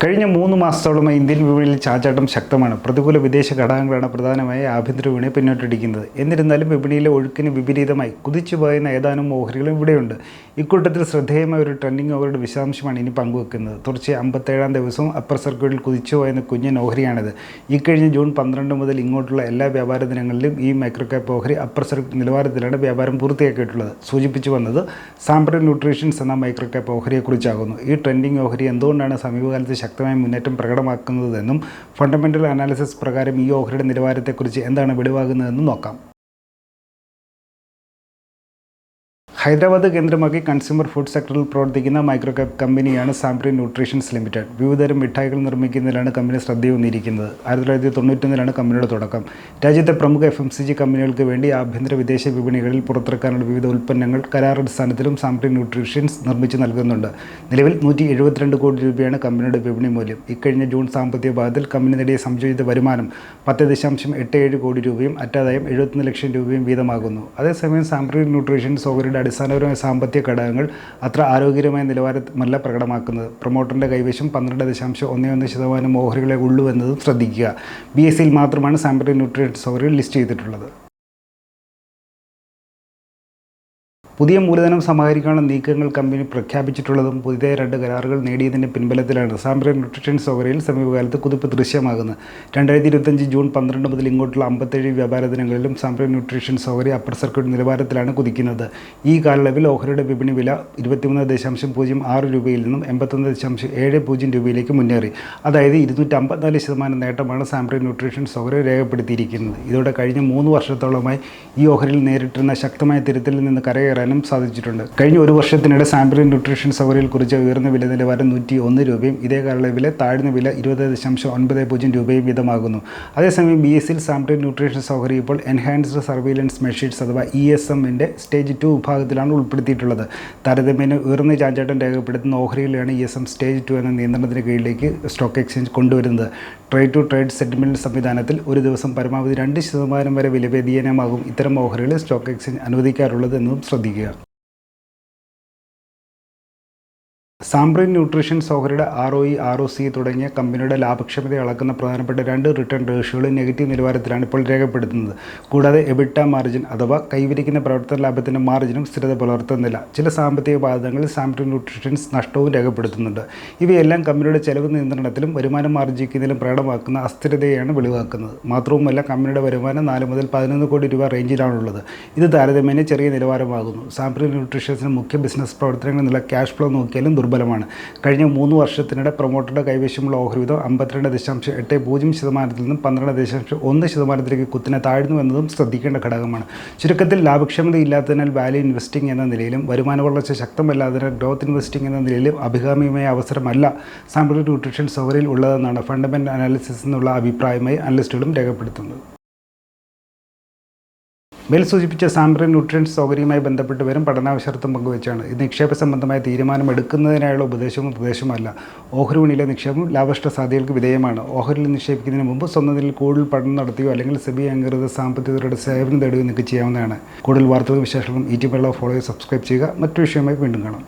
കഴിഞ്ഞ 3 മാസത്തോളമായി ഇന്ത്യൻ വിപണിയിൽ ചാഞ്ചാട്ടം ശക്തമാണ്. പ്രതികൂല വിദേശ ഘടകങ്ങളാണ് പ്രധാനമായി ആഭ്യന്തര വിപണിയെ പിന്നോട്ടടിക്കുന്നത്. എന്നിരുന്നാലും വിപണിയിലെ ഒഴുക്കിന് വിപരീതമായി കുതിച്ചുപോയുന്ന ഏതാനും ഓഹരികളും ഇവിടെയുണ്ട്. ഇക്കൂട്ടത്തിൽ ശ്രദ്ധേയമായ ഒരു ട്രെൻഡിങ് ഓഹരിയുടെ വിശദാംശമാണ് ഇനി പങ്കുവെക്കുന്നത്. തുടർച്ചയായി 57-ാം ദിവസവും അപ്പർ സർക്യൂട്ടിൽ കുതിച്ചുപോയുന്ന കുഞ്ഞൻ ഓഹരിയാണിത്. ഇക്കഴിഞ്ഞ ജൂൺ 12 മുതൽ ഇങ്ങോട്ടുള്ള എല്ലാ വ്യാപാര ദിനങ്ങളിലും ഈ മൈക്രോ ക്യാപ്പ് ഓഹരി അപ്പർ സർക്യൂട്ട് നിലവാരത്തിലാണ് വ്യാപാരം പൂർത്തിയാക്കിയിട്ടുള്ളത്. സൂചിപ്പിച്ചു വന്നത് സാംപ്രി ന്യൂട്രീഷൻസ് എന്ന മൈക്രോ ക്യാപ്പ് ഓഹരിയെക്കുറിച്ചാകുന്നു. ഈ ട്രെൻഡിങ് ഓഹരി എന്തുകൊണ്ടാണ് സമീപകാലത്ത് ശക്തമായ മുന്നേറ്റം പ്രകടമാക്കുന്നതെന്നും ഫണ്ടമെൻ്റൽ അനാലിസിസ് പ്രകാരം ഈ ഓഹരിയുടെ നിലവാരത്തെക്കുറിച്ച് എന്താണ് വെളിവാകുന്നതെന്നും നോക്കാം. ഹൈദരാബാദ് കേന്ദ്രമാക്കി കൺസ്യൂമർ ഫുഡ് സെക്ടറിൽ പ്രവർത്തിക്കുന്ന മൈക്രോ ക്യാപ്പ് കമ്പനിയാണ് സാംപ്രി ന്യൂട്രീഷൻസ് ലിമിറ്റഡ്. വിവിധതരം മിഠായികൾ നിർമ്മിക്കുന്നതിലാണ് കമ്പനി ശ്രദ്ധയൂന്നിയിരിക്കുന്നത്. 1991 കമ്പനിയുടെ തുടക്കം. രാജ്യത്തെ പ്രമുഖ FMCG കമ്പനികൾക്ക് വേണ്ടി ആഭ്യന്തര വിദേശ വിപണികളിൽ പുറത്തിറക്കാനുള്ള വിവിധ ഉൽപ്പന്നങ്ങൾ കരാറടിസ്ഥാനത്തിലും സാംപ്രി ന്യൂട്രീഷൻസ് നിർമ്മിച്ച് നൽകുന്നുണ്ട്. നിലവിൽ 172 കോടി രൂപയാണ് കമ്പനിയുടെ വിപണി മൂല്യം. ഇക്കഴിഞ്ഞ ജൂൺ സാമ്പത്തിക പാദത്തിൽ കമ്പനി നേടിയ സംയോജിത വരുമാനം 10.87 കോടി രൂപയും അറ്റാദായം 71 ലക്ഷം രൂപയും വീതമാകുന്നു. അതേസമയം സാംപ്രി ന്യൂട്രീഷൻസ് ഓഹരിയുടെ അടിസ്ഥാനപരമായ സാമ്പത്തിക ഘടകങ്ങൾ അത്ര ആരോഗ്യകരമായ നിലവാരമല്ല പ്രകടമാക്കുന്നത്. പ്രൊമോട്ടറിൻ്റെ കൈവശം 12.11% ഓഹരികളെ ഉള്ളൂ എന്നതും ശ്രദ്ധിക്കുക. BSEയിൽ മാത്രമാണ് സാംപ്രി ന്യൂട്രീഷൻസ് ഓഹരികൾ ലിസ്റ്റ് ചെയ്തിട്ടുള്ളത്. പുതിയ മൂലധനം സമാഹരിക്കാനുള്ള നീക്കങ്ങൾ കമ്പനി പ്രഖ്യാപിച്ചിട്ടുള്ളതും പുതിയ 2 കരാറുകൾ നേടിയതിൻ്റെ പിൻബലത്തിലാണ് സാംപ്രി ന്യൂട്രീഷൻസ് ഓഹരിയിൽ സമീപകാലത്ത് കുതിപ്പ് ദൃശ്യമാകുന്നത്. 2025 ജൂൺ 12 മുതൽ ഇങ്ങോട്ടുള്ള 57 വ്യാപാര ദിനങ്ങളിലും സാംപ്രി ന്യൂട്രീഷൻസ് ഓഹരി അപ്പർ സർക്യൂട്ട് നിലവാരത്തിലാണ് കുതിക്കുന്നത്. ഈ കാലയളവിൽ ഓഹരിയുടെ വിപണി വില 23.06 രൂപയിൽ നിന്നും 81.70 രൂപയിലേക്ക് മുന്നേറി. അതായത് 254% നേട്ടമാണ് സാംപ്രി ന്യൂട്രീഷൻസ് ഓഹരി രേഖപ്പെടുത്തിയിരിക്കുന്നത്. ഇതോടെ കഴിഞ്ഞ 3 വർഷത്തോളമായി ഈ ഓഹരിയിൽ നേരിട്ടിരുന്ന ശക്തമായ തിരുത്തലിൽ നിന്ന് കരകയറാൻ സാധിച്ചിട്ടുണ്ട്. കഴിഞ്ഞ ഒരു വർഷത്തിനിടെ സാംപ്രി ന്യൂട്രീഷൻസ് ഓഹരിയിൽ കുറിച്ച ഉയർന്ന വില നിലവാരം 101 രൂപയും ഇതേ കാലയളവിലെ താഴ്ന്ന വില 20.90 രൂപയും വീതമാകുന്നു. അതേസമയം BSEയിൽ സാംപ്രി ന്യൂട്രീഷൻസ് ഓഹരി ഇപ്പോൾ എൻഹാൻസ്ഡ് സർവൈലൻസ് മെഷീൻസ് അഥവാ ESMൻ്റെ സ്റ്റേജ് 2 വിഭാഗത്തിലാണ് ഉൾപ്പെടുത്തിയിട്ടുള്ളത്. താരതമ്യേന ഉയർന്ന ചാഞ്ചാട്ടം രേഖപ്പെടുത്തുന്ന ഓഹരികളെയാണ് ESM സ്റ്റേജ് 2 എന്ന നിയന്ത്രണത്തിന് കീഴിലേക്ക് സ്റ്റോക്ക് എക്സ്ചേഞ്ച് കൊണ്ടുവരുന്നത്. ട്രേഡ് ടു ട്രേഡ് സെറ്റിൽമെൻറ്റ് സംവിധാനത്തിൽ ഒരു ദിവസം പരമാവധി 2% വരെ വില വ്യതിയാനമാകും ഇത്തരം ഓഹരികളിൽ സ്റ്റോക്ക് എക്സ്ചേഞ്ച് അനുവദിക്കാറുള്ളത് എന്നതും ശ്രദ്ധിക്കുക. സാംപ്രി ന്യൂട്രീഷൻസ് ഓഹരിയുടെ ROE, ROC തുടങ്ങിയ കമ്പനിയുടെ ലാഭക്ഷമതയെ അളക്കുന്ന പ്രധാനപ്പെട്ട 2 റിട്ടേൺ റേഷ്യോകളും നെഗറ്റീവ് നിലവാരത്തിലാണ് ഇപ്പോൾ രേഖപ്പെടുത്തുന്നത്. കൂടാതെ എബിറ്റ മാർജിൻ അഥവാ കൈവരിക്കുന്ന പ്രവർത്തന ലാഭത്തിൻ്റെ മാർജിനും സ്ഥിരത പുലർത്തുന്നില്ല. ചില സാമ്പത്തിക പാദങ്ങളിൽ സാംപ്രി ന്യൂട്രീഷൻസ് നഷ്ടവും രേഖപ്പെടുത്തുന്നുണ്ട്. ഇവയെല്ലാം കമ്പനിയുടെ ചെലവ് നിയന്ത്രണത്തിലും വരുമാനം ആർജിക്കുന്നതിലും പ്രകടമാക്കുന്ന അസ്ഥിരതയാണ് വെളിവാക്കുന്നത്. മാത്രവുമല്ല കമ്പനിയുടെ വരുമാനം 4 മുതൽ 11 കോടി രൂപ റേഞ്ചിലാണുള്ളത്. ഇത് താരതമ്യേന ചെറിയ നിലവാരമാകുന്നു. സാംപ്രി ന്യൂട്രീഷൻസിന് മുഖ്യ ബിസിനസ് പ്രവർത്തനങ്ങളിൽ നിന്നുള്ള ക്യാഷ് ഫ്ലോ നോക്കിയാലും ദുർബലമാണ്. കഴിഞ്ഞ 3 വർഷത്തിനിടെ പ്രൊമോട്ടറുടെ കൈവശമുള്ള ഓഹരി വിധം 52.80% നിന്നും 12.1% കുത്തിനെ താഴ്ന്നു എന്നതും ശ്രദ്ധിക്കേണ്ട ഘടകമാണ്. ചുരുക്കത്തിൽ ലാഭക്ഷമതയില്ലാത്തതിനാൽ വാല്യൂ ഇൻവെസ്റ്റിംഗ് എന്ന നിലയിലും വരുമാന വളർച്ച ശക്തമല്ലാത്തതിനാൽ ഗ്രോത്ത് ഇൻവെസ്റ്റിംഗ് എന്ന നിലയിലും അഭികാമ്യമായ അവസരമല്ല സാംപ്രി ന്യൂട്രീഷൻസ് ഓഹരിയിൽ ഉള്ളതെന്നാണ് ഫണ്ടമെൻ്റൽ അനാലിസിസ് എന്നുള്ള അഭിപ്രായമായി അനലിസ്റ്റുകളും രേഖപ്പെടുത്തുന്നത്. മേൽ സൂചിപ്പിച്ച സാംപ്രി ന്യൂട്രീഷൻസ് ഓഹരിയുമായി ബന്ധപ്പെട്ട് വരും പഠനാവശ്യത്വം പങ്കുവച്ചാണ്. ഇത് നിക്ഷേപ സംബന്ധമായ തീരുമാനം എടുക്കുന്നതിനായുള്ള ഉപദേശവും നിർദ്ദേശവുമല്ല. ഓഹരി വിപണിയിലെ നിക്ഷേപം ലാഭനഷ്ട സാധ്യതകൾക്ക് വിധേയമാണ്. ഓഹരിയിൽ നിക്ഷേപിക്കുന്നതിന് മുമ്പ് സ്വന്തം നിലയിൽ കൂടുതൽ പഠനം നടത്തുകയോ അല്ലെങ്കിൽ സെബി അംഗീകൃത സാമ്പത്തികരുടെ സേവനം തേടുകയോ നിങ്ങൾക്ക് ചെയ്യാവുന്നതാണ്. കൂടുതൽ വാർത്തകളും വിശേഷങ്ങളും ET ഫോളോ സബ്സ്ക്രൈബ് ചെയ്യുക. മറ്റു വിഷയമായി വീണ്ടും കാണാം.